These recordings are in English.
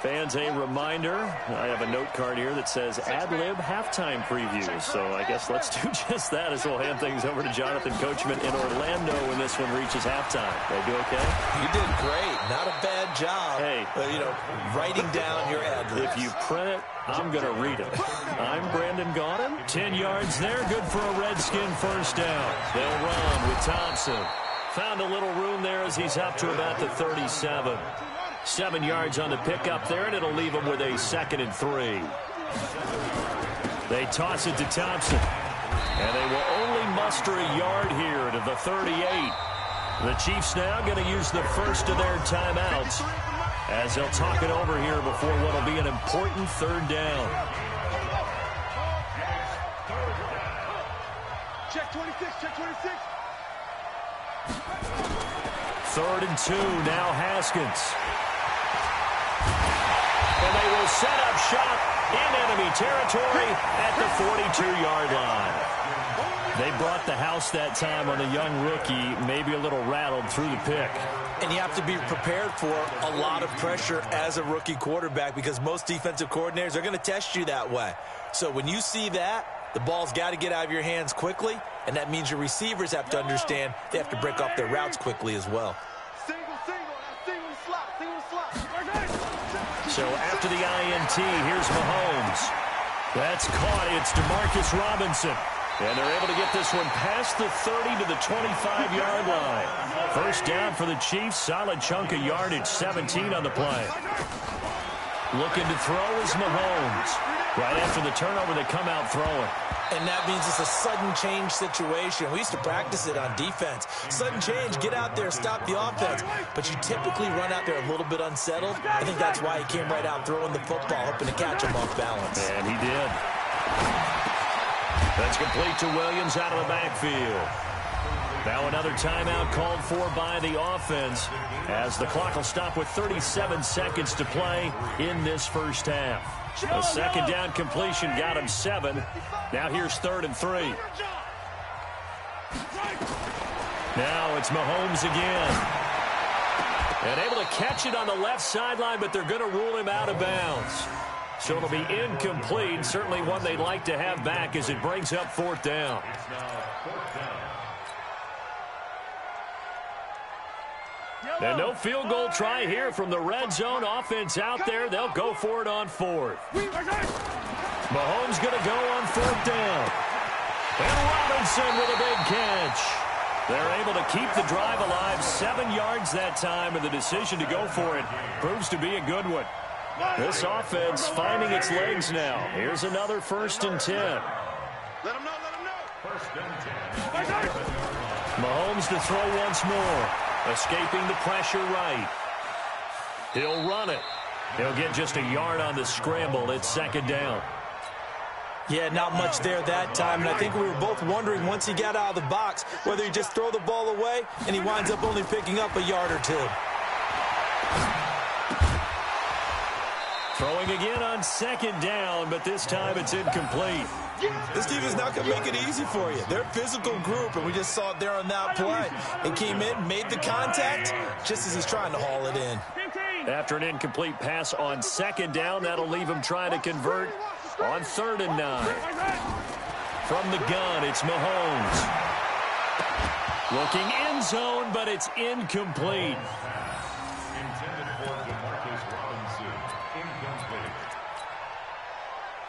Fans, a reminder, I have a note card here that says ad-lib halftime preview. So I guess let's do just that as we'll hand things over to Jonathan Coachman in Orlando when this one reaches halftime. Did I do okay? You did great. Not a bad job. Hey. Writing down your ad-libs. If you print it, I'm going to read it. I'm Brandon Gaudin. 10 yards there. Good for a Redskin first down. They'll run with Thompson. Found a little room there as he's up to about the 37. 7 yards on the pickup there, and it'll leave him with a 2nd and 3. They toss it to Thompson. And they will only muster a yard here to the 38. The Chiefs now going to use the first of their timeouts as they'll talk it over here before what will be an important 3rd down. Check 26, check 26. 3rd and 2, now Haskins. And they will set up shop in enemy territory at the 42-yard line. They brought the house that time on the young rookie, maybe a little rattled through the pick. And you have to be prepared for a lot of pressure as a rookie quarterback because most defensive coordinators are going to test you that way. So when you see that, the ball's got to get out of your hands quickly, and that means your receivers have to understand they have to break off their routes quickly as well. So after the INT, here's Mahomes. That's caught. It's DeMarcus Robinson. And they're able to get this one past the 30 to the 25-yard line. First down for the Chiefs. Solid chunk of yardage, 17 on the play. Looking to throw is Mahomes. Right after the turnover, they come out throwing. And that means it's a sudden change situation. We used to practice it on defense. Sudden change, get out there, stop the offense. But you typically run out there a little bit unsettled. I think that's why he came right out throwing the football, hoping to catch him off balance. And he did. That's complete to Williams out of the backfield. Now another timeout called for by the offense as the clock will stop with 37 seconds to play in this first half. A 2nd down completion got him 7. Now here's 3rd and 3. Now it's Mahomes again. And able to catch it on the left sideline, but they're going to rule him out of bounds. So it'll be incomplete. Certainly one they'd like to have back as it brings up 4th down. And no field goal try here from the red zone offense out there. They'll go for it on 4th. Mahomes going to go on 4th down. And Robinson with a big catch. They're able to keep the drive alive. 7 yards that time, and the decision to go for it proves to be a good one. This offense finding its legs now. Here's another 1st and 10. Let him know, let him know. 1st and 10. Mahomes to throw once more. Escaping the pressure right. He'll run it. He'll get just a yard on the scramble. It's 2nd down. Yeah, not much there that time, and I think we were both wondering once he got out of the box whether he'd just throw the ball away, and he winds up only picking up a yard or 2. Throwing again on 2nd down, but this time it's incomplete. This team is not going to make it easy for you. They're a physical group, and we just saw it there on that play. It came in, made the contact, just as he's trying to haul it in. After an incomplete pass on 2nd down, that'll leave him trying to convert on 3rd and 9. From the gun, it's Mahomes. Looking end zone, but it's incomplete.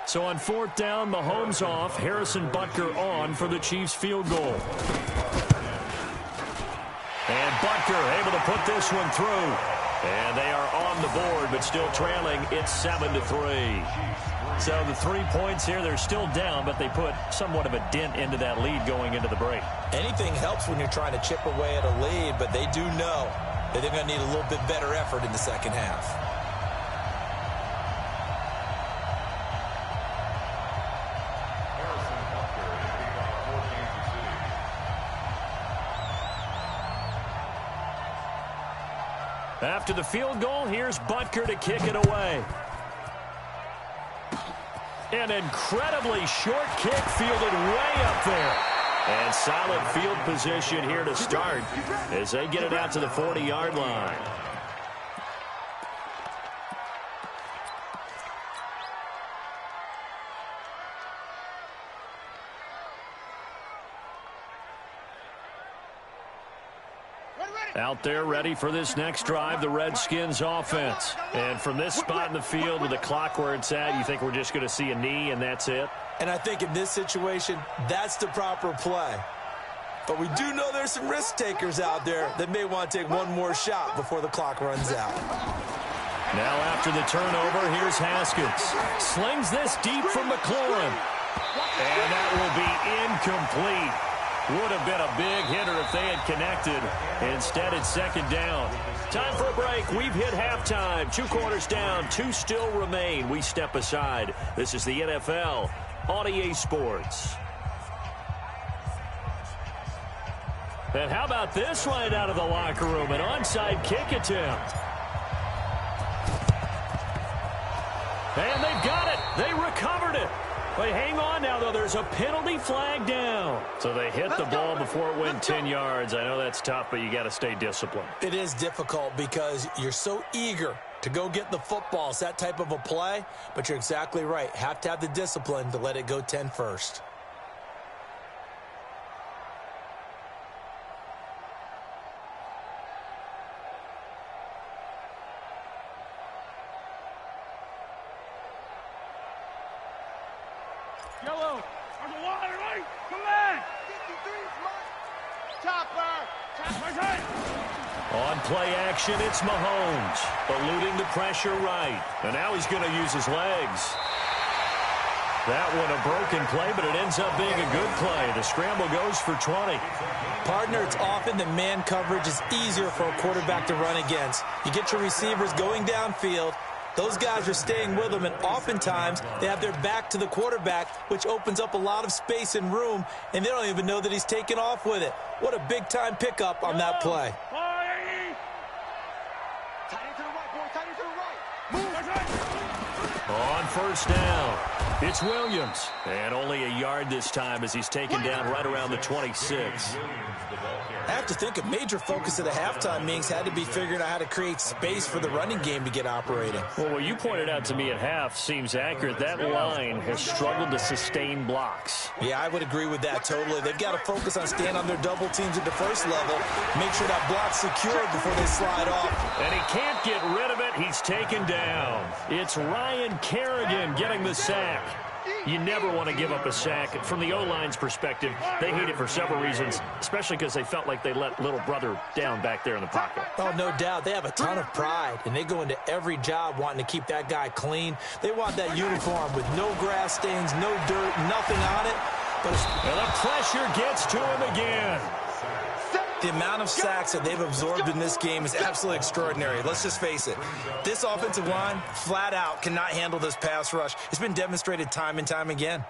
So on 4th down, Mahomes off, Harrison Butker on for the Chiefs field goal. And Butker able to put this one through. And they are on the board, but still trailing. It's 7-3. So the 3 points here, they're still down, but they put somewhat of a dent into that lead going into the break. Anything helps when you're trying to chip away at a lead, but they do know that they're going to need a little bit better effort in the second half. After the field goal, here's Butker to kick it away. An incredibly short kick fielded way up there. And solid field position here to start as they get it out to the 40-yard line. Out there ready for this next drive, the Redskins offense. And from this spot in the field with the clock where it's at, you think we're just going to see a knee and that's it? And I think in this situation, that's the proper play. But we do know there's some risk takers out there that may want to take one more shot before the clock runs out. Now after the turnover, here's Haskins. Slings this deep from McLaurin. And that will be incomplete. Would have been a big hitter if they had connected. Instead, it's second down. Time for a break. We've hit halftime. 2 quarters down. 2 still remain. We step aside. This is the NFL on EA Sports. And how about this right out of the locker room? An onside kick attempt. And they've got it. They recovered it. They hang on now, though. There's a penalty flag down. So they hit the ball before it went 10 yards. I know that's tough, but you got to stay disciplined. It is difficult because you're so eager to go get the football. It's that type of a play, but you're exactly right. Have to have the discipline to let it go 10 first. Yellow. On the water, right? Come back. 53 Chopper. On play action, it's Mahomes. Eluding the pressure right. And now he's going to use his legs. That one a broken play, but it ends up being a good play. The scramble goes for 20. Partner, it's often that man coverage is easier for a quarterback to run against. You get your receivers going downfield. Those guys are staying with him, and oftentimes they have their back to the quarterback, which opens up a lot of space and room, and they don't even know that he's taken off with it. What a big-time pickup on that play. On first down, it's Williams. And only a yard this time as he's taken down right around the 26. I have to think a major focus of the halftime meetings had to be figuring out how to create space for the running game to get operating. Well, what you pointed out to me at half seems accurate. That line has struggled to sustain blocks. Yeah, I would agree with that totally. They've got to focus on staying on their double teams at the first level, make sure that block's secured before they slide off. And he can't get rid of it. He's taken down. It's Ryan Kerrigan getting the sack. You never want to give up a sack. From the O-line's perspective, they hate it for several reasons, especially because they felt like they let little brother down back there in the pocket. Oh, no doubt. They have a ton of pride, and they go into every job wanting to keep that guy clean. They want that uniform with no grass stains, no dirt, nothing on it. But and the pressure gets to him again. The amount of sacks that they've absorbed in this game is absolutely extraordinary. Let's just face it. This offensive line, flat out, cannot handle this pass rush. It's been demonstrated time and time again.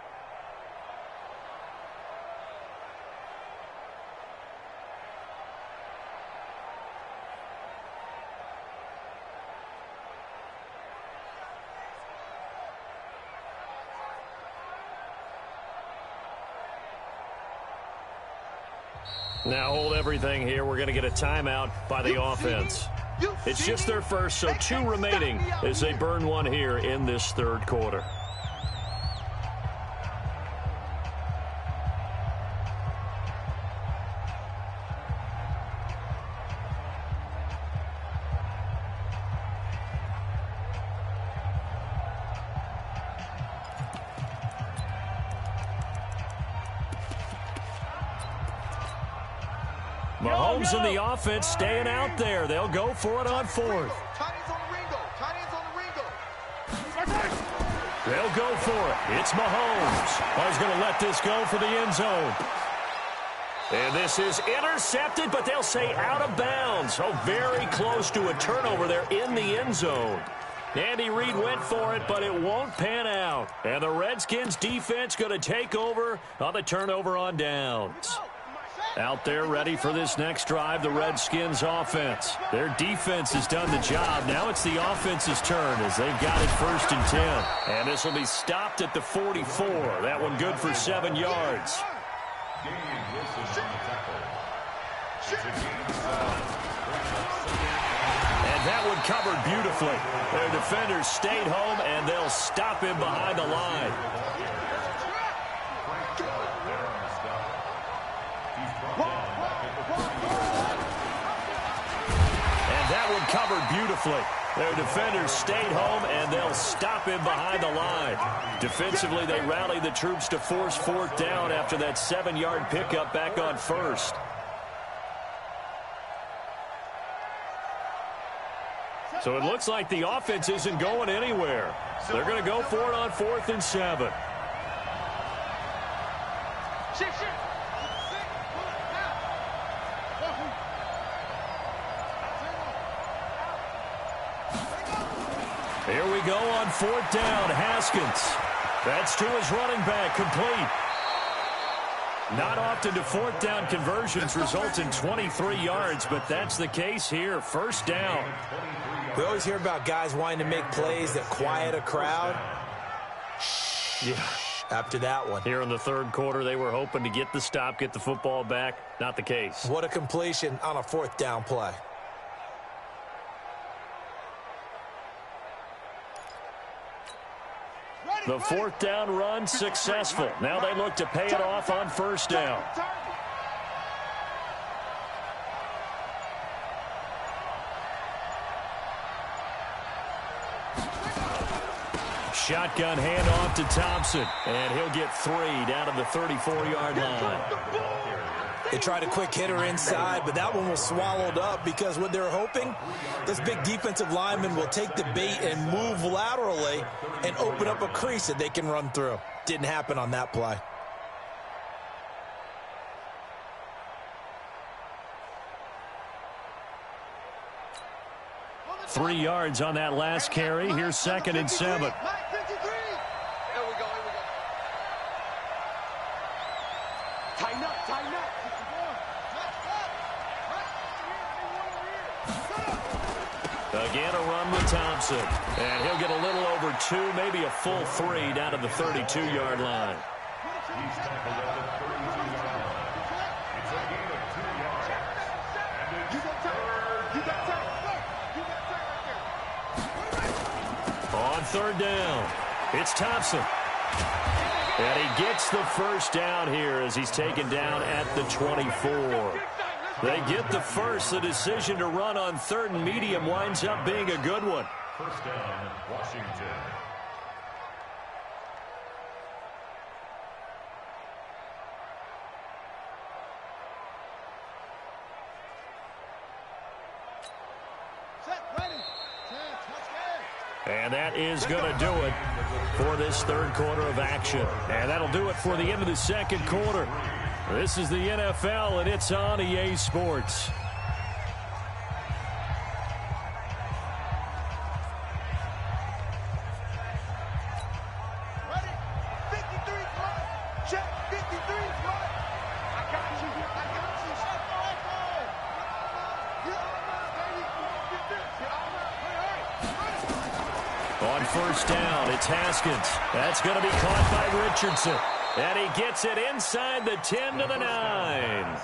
Now hold everything here. We're going to get a timeout by the offense. It's just their first, so 2 remaining as they burn one here in this third quarter. Mahomes and the offense staying out there. They'll go for it on 4th. They'll go for it. It's Mahomes. I was going to let this go for the end zone. And this is intercepted, but they'll say out of bounds. Oh, very close to a turnover there in the end zone. Andy Reid went for it, but it won't pan out. And the Redskins defense going to take over on the turnover on downs. Out there ready for this next drive, the Redskins offense. Their defense has done the job. Now it's the offense's turn as they've got it 1st and 10. And this will be stopped at the 44. That one good for 7 yards. And that one covered beautifully. Their defenders stayed home, and they'll stop him behind the line. one covered beautifully. Their defenders stayed home, and they'll stop him behind the line. Defensively, they rallied the troops to force fourth down after that 7-yard pickup back on first. So it looks like the offense isn't going anywhere. They're going to go for it on 4th and 7. Here we go on 4th down. Haskins. That's to his running back, complete. Not often do 4th down conversions result in 23 yards, but that's the case here. 1st down. We always hear about guys wanting to make plays that quiet a crowd. Yeah. After that one. Here in the 3rd quarter, they were hoping to get the stop, get the football back. Not the case. What a completion on a 4th down play. The 4th down run successful. Now they look to pay it off on 1st down. Shotgun handoff to Thompson, and he'll get 3 down to the 34-yard line. They tried a quick hitter inside, but that one was swallowed up because what they're hoping, this big defensive lineman will take the bait and move laterally and open up a crease that they can run through. Didn't happen on that play. Three yards on that last carry. Here's 2nd and 7. Again, a run with Thompson. And he'll get a little over 2, maybe a full 3 down to the 32-yard line. On 3rd down, it's Thompson. And he gets the 1st down here as he's taken down at the 24. They get the 1st. The decision to run on 3rd and medium winds up being a good one. 1st down, Washington. And that is going to do it for this 3rd quarter of action. And that'll do it for the end of the 2nd quarter. This is the NFL, and it's on EA Sports. On 1st down, it's Haskins. That's going to be caught by Richardson. And he gets it inside the 10 to the 9.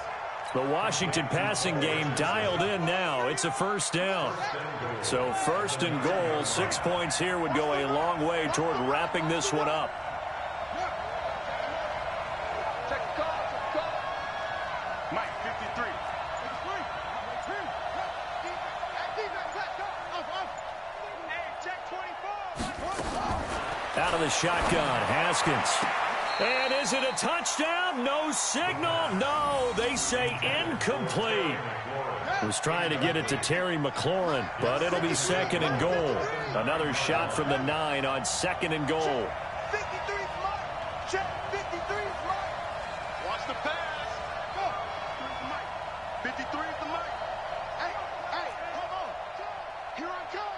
The Washington passing game dialed in now. It's a 1st down. So 1st and goal, 6 points here would go a long way toward wrapping this one up. Mike, 53. Out of the shotgun, Haskins. And is it a touchdown? No signal. No, they say incomplete. Was trying to get it to Terry McLaurin, but it'll be 2nd and goal. Another shot from the 9 on 2nd and goal. 53 is Mike. Check, 53 is Mike. Watch the pass. Go. 53 is the Mike. Hey, come on. Here I come.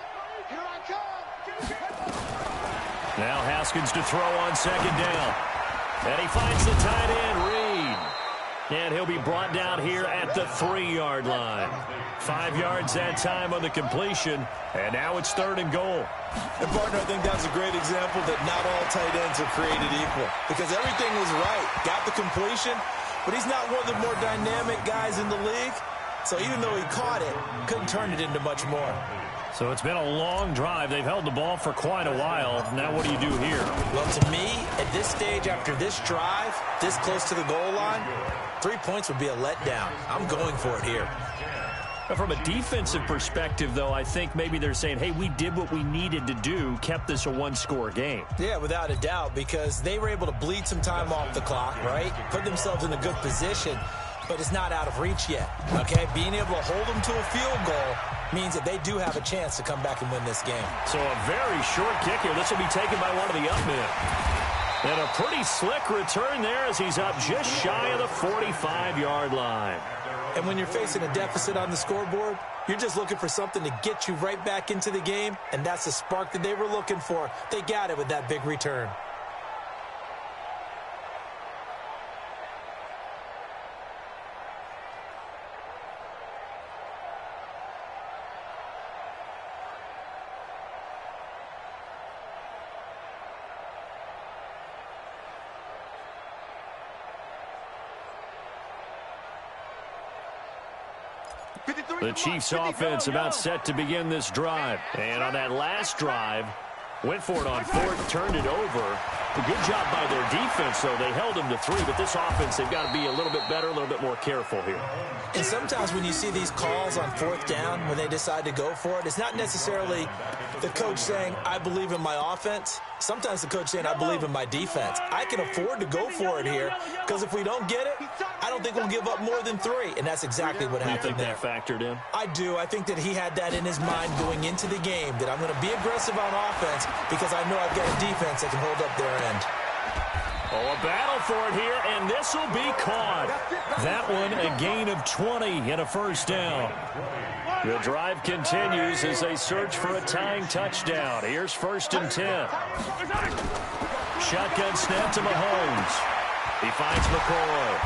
Now Haskins to throw on 2nd down. And he finds the tight end, Reed. And he'll be brought down here at the 3-yard line. 5 yards that time on the completion. And now it's 3rd and goal. And, partner, I think that's a great example that not all tight ends are created equal. Because everything was right. Got the completion, but he's not one of the more dynamic guys in the league. So even though he caught it, couldn't turn it into much more. So it's been a long drive. They've held the ball for quite a while. Now what do you do here? Well, to me, at this stage, after this drive, this close to the goal line, 3 points would be a letdown. I'm going for it here. From a defensive perspective, though, I think maybe they're saying, hey, we did what we needed to do, kept this a one-score game. Yeah, without a doubt, because they were able to bleed some time off the clock, right? Put themselves in a good position, but it's not out of reach yet, okay? Being able to hold them to a field goal means that they do have a chance to come back and win this game. So a very short kick here. This will be taken by one of the up men. And a pretty slick return there as he's up just shy of the 45-yard line. And when you're facing a deficit on the scoreboard, you're just looking for something to get you right back into the game, and that's the spark that they were looking for. They got it with that big return. The Chiefs offense about set to begin this drive. And on that last drive, went for it on fourth, turned it over. A good job by their defense, though. They held them to 3, but this offense, they've got to be a little bit better, a little bit more careful here. And sometimes when you see these calls on fourth down, when they decide to go for it, it's not necessarily the coach saying, I believe in my offense. Sometimes the coach saying, I believe in my defense. I can afford to go for it here because if we don't get it, I don't think we'll give up more than 3. And that's exactly what happened there. You think that factored in? I do. I think that he had that in his mind going into the game, that I'm going to be aggressive on offense because I know I've got a defense that can hold up their end. Oh, a battle for it here, and this will be caught. That one, a gain of 20 and a first down. The drive continues as they search for a tying touchdown. Here's 1st and 10. Shotgun snap to Mahomes. He finds McCoy.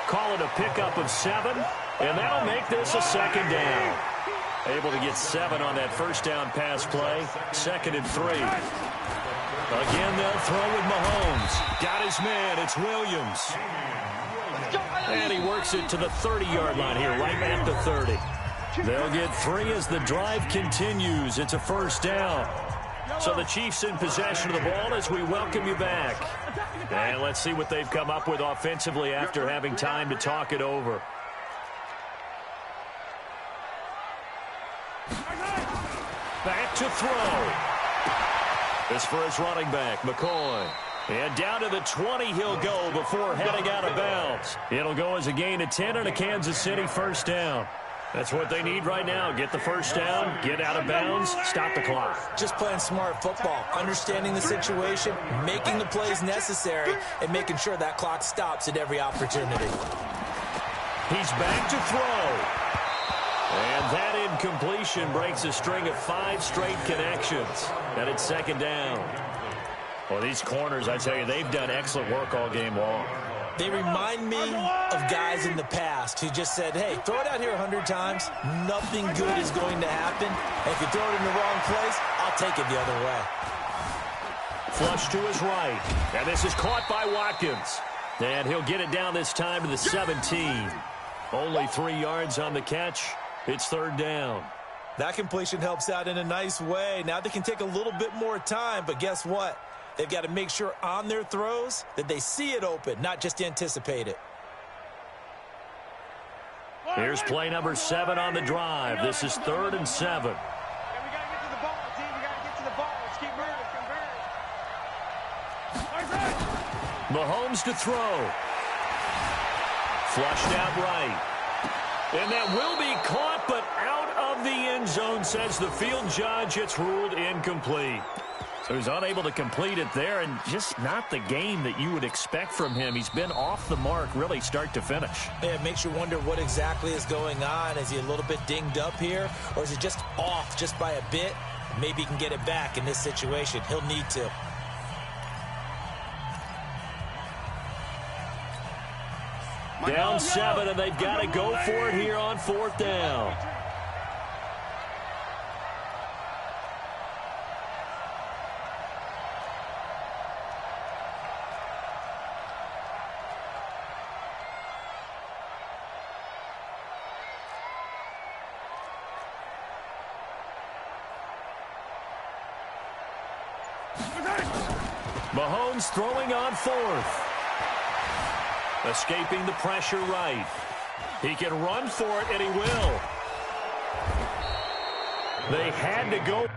Call it a pickup of 7, and that'll make this a 2nd down. Able to get 7 on that first down pass play. 2nd and 3. Again, they'll throw with Mahomes. Got his man. It's Williams. And he works it to the 30-yard line here, right at the 30. They'll get 3 as the drive continues. It's a first down. So the Chiefs in possession of the ball as we welcome you back. And let's see what they've come up with offensively after having time to talk it over. Back to throw. This for his running back, McCoy. And down to the 20 he'll go before heading out of bounds. It'll go as a gain of 10 and a Kansas City first down. That's what they need right now. Get the first down, get out of bounds, stop the clock. Just playing smart football, understanding the situation, making the plays necessary, and making sure that clock stops at every opportunity. He's back to throw. And that incompletion breaks a string of 5 straight connections. And it's 2nd down. Well, these corners, I tell you, they've done excellent work all game long. They remind me of guys in the past who just said, hey, throw it out here 100 times. Nothing good is going to happen. And if you throw it in the wrong place, I'll take it the other way. Flush to his right. And this is caught by Watkins. And he'll get it down this time to the 17. Only 3 yards on the catch. It's 3rd down. That completion helps out in a nice way. Now they can take a little bit more time, but guess what? They've got to make sure on their throws that they see it open, not just anticipate it. Here's play number 7 on the drive. This is 3rd and 7. We got to get to the ball, team. We got to get to the ball. Let's keep moving. Mahomes to throw. Flushed out right. And that will be caught, but out of the end zone, says the field judge. It's ruled incomplete. So he's unable to complete it there, and just not the game that you would expect from him. He's been off the mark, really, start to finish. Yeah, it makes you wonder what exactly is going on. Is he a little bit dinged up here, or is it just off just by a bit? Maybe he can get it back in this situation. He'll need to. Down 7, and they've got to go for it here on 4th down. Mahomes throwing on 4th. Escaping the pressure right. He can run for it, and he will. They had to go.